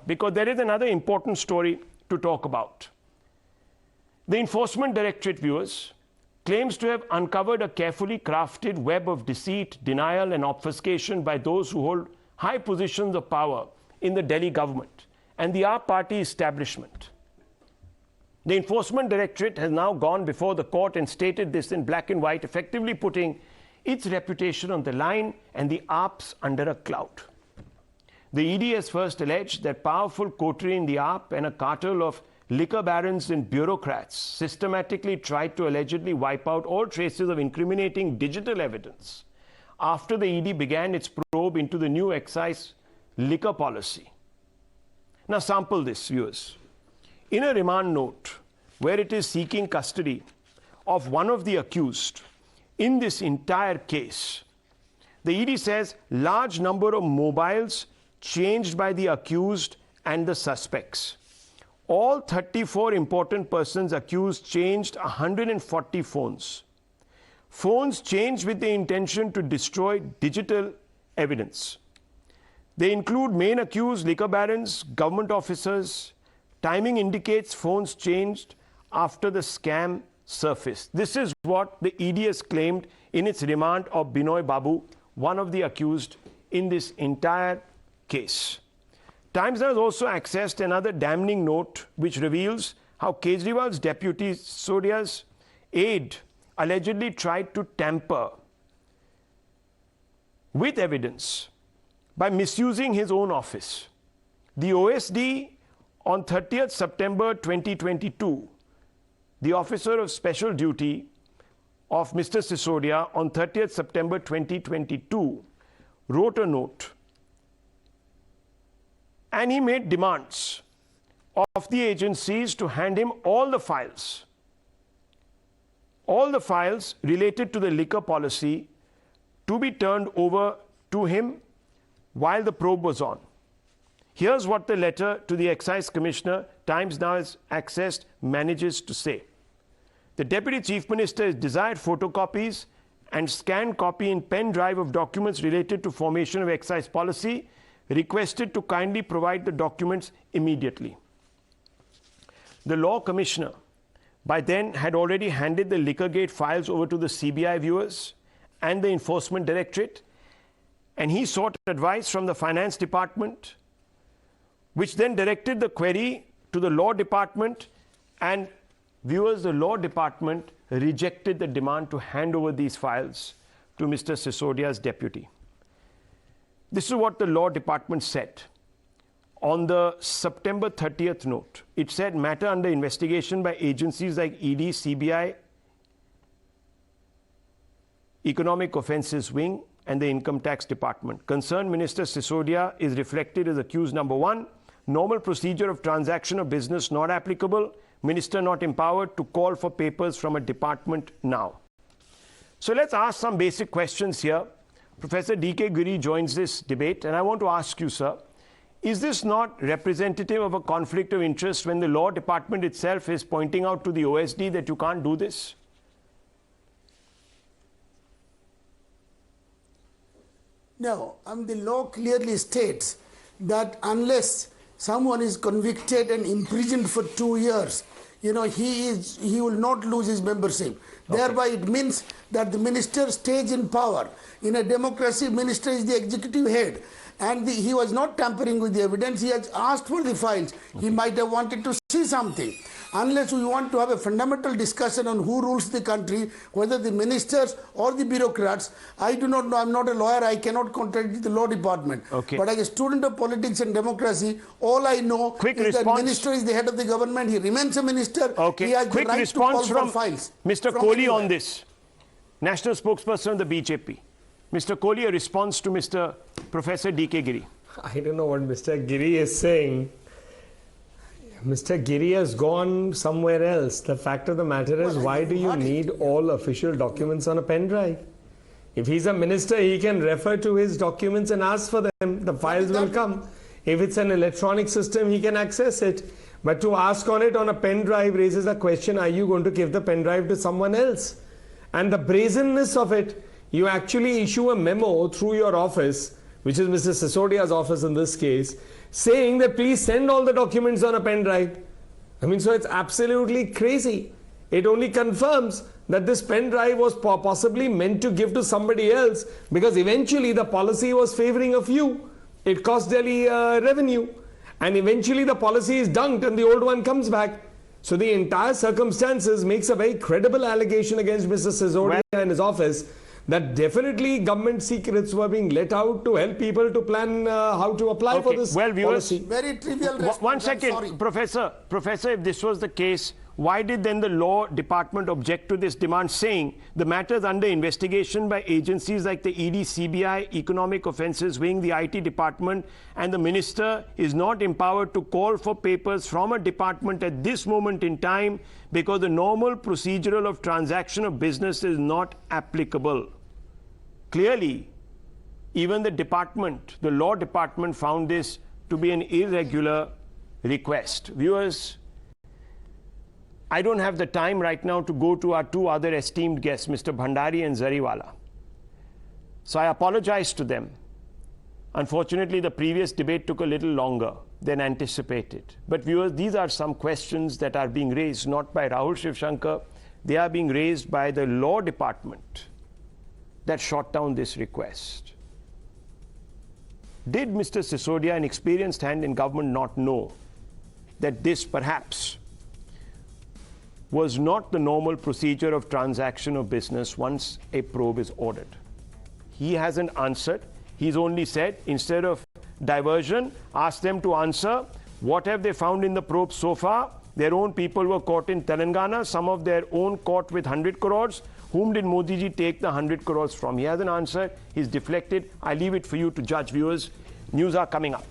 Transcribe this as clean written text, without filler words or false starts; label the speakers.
Speaker 1: because there is another important story to talk about. The Enforcement Directorate, viewers, claims to have uncovered a carefully crafted web of deceit, denial and obfuscation by those who hold high positions of power in the Delhi government and the AAP party establishment. The Enforcement Directorate has now gone before the court and stated this in black and white, effectively putting its reputation on the line and the AAPs under a cloud. The ED has first alleged that powerful coterie in the AAP and a cartel of liquor barons and bureaucrats systematically tried to allegedly wipe out all traces of incriminating digital evidence after the ED began its probe into the new excise liquor policy. Now sample this, viewers. In a remand note, where it is seeking custody of one of the accused in this entire case, the ED says large number of mobiles changed by the accused and the suspects. All 34 important persons accused changed 140 phones. Phones changed with the intention to destroy digital evidence. They include main accused, liquor barons, government officers. Timing indicates phones changed after the scam surfaced. This is what the ED has claimed in its remand of Binoy Babu, one of the accused in this entire case. Times has also accessed another damning note which reveals how Kejriwal's deputy Sisodia's aide allegedly tried to tamper with evidence by misusing his own office. The OSD on 30th September 2022, the officer of special duty of Mr. Sisodia on 30th September 2022 wrote a note and he made demands of the agencies to hand him all the files related to the liquor policy to be turned over to him while the probe was on. Here's what the letter to the Excise Commissioner, Times Now has accessed, manages to say. The Deputy Chief Minister has desired photocopies and scanned copy in pen drive of documents related to formation of excise policy, requested to kindly provide the documents immediately. The Law Commissioner by then had already handed the Liquorgate files over to the CBI, viewers, and the Enforcement Directorate, and he sought advice from the Finance Department, which then directed the query to the Law Department, and viewers, the Law Department rejected the demand to hand over these files to Mr. Sisodia's deputy. This is what the Law Department said on the September 30th note. It said, matter under investigation by agencies like ED, CBI, Economic Offences Wing, and the Income Tax Department. Concerned Minister Sisodia is reflected as accused number 1. Normal procedure of transaction of business not applicable. Minister not empowered to call for papers from a department now. So let's ask some basic questions here. Professor DK Giri joins this debate, and I want to ask you, sir, is this not representative of a conflict of interest when the Law Department itself is pointing out to the OSD that you can't do this?
Speaker 2: No, the law clearly states that unless someone is convicted and imprisoned for 2 years, he will not lose his membership. Okay. Thereby it means that the minister stays in power. In a democracy, minister is the executive head. And he was not tampering with the evidence. He has asked for the files. Okay. He might have wanted to see something. Unless we want to have a fundamental discussion on who rules the country, whether the ministers or the bureaucrats, I do not know. I'm not a lawyer. I cannot contradict the Law Department. Okay. But as a student of politics and democracy, all I know is that minister is the head of the government. He remains a minister.
Speaker 1: Okay.
Speaker 2: He has
Speaker 1: Quick
Speaker 2: the right
Speaker 1: response
Speaker 2: to call for files.
Speaker 1: Mr. Kohli on this. National spokesperson of the BJP. Mr. Kohli, a response to Mr. Professor DK Giri.
Speaker 3: I don't know what Mr. Giri is saying. Mr. Giri has gone somewhere else. The fact of the matter is, why do you need all official documents on a pen drive? If he's a minister, he can refer to his documents and ask for them. The files will come. If it's an electronic system, he can access it. But to ask on it on a pen drive raises a question, are you going to give the pen drive to someone else? And the brazenness of it, you actually issue a memo through your office, which is Mr. Sisodia's office in this case, saying that please send all the documents on a pen drive. I mean, so it's absolutely crazy. It only confirms that this pen drive was possibly meant to give to somebody else, because eventually the policy was favoring a few. It cost Delhi revenue, and eventually the policy is dunked and the old one comes back. So the entire circumstances makes a very credible allegation against Mr. Sisodia and his office that definitely government secrets were being let out to help people to plan how to apply for this policy.
Speaker 2: Very trivial.
Speaker 1: One second, Professor, if this was the case, why did then the law department object to this demand, saying the matter is under investigation by agencies like the ED, CBI, economic offences wing, the IT department, and the minister is not empowered to call for papers from a department at this moment in time because the normal procedural of transaction of business is not applicable. Clearly, even the department, the law department, found this to be an irregular request. Viewers, I don't have the time right now to go to our two other esteemed guests, Mr. Bhandari and Zariwala. So I apologize to them. Unfortunately, the previous debate took a little longer than anticipated. But viewers, these are some questions that are being raised not by Rahul Shivshankar. They are being raised by the law department that shot down this request. Did Mr. Sisodia, an experienced hand in government, not know that this perhaps was not the normal procedure of transaction of business once a probe is ordered? He hasn't answered. He's only said, instead of diversion, ask them to answer what have they found in the probe so far. Their own people were caught in Telangana, some of their own caught with 100 crores. Whom did Modi ji take the 100 crores from? He hasn't answered. He's deflected. I leave it for you to judge, viewers. News are coming up.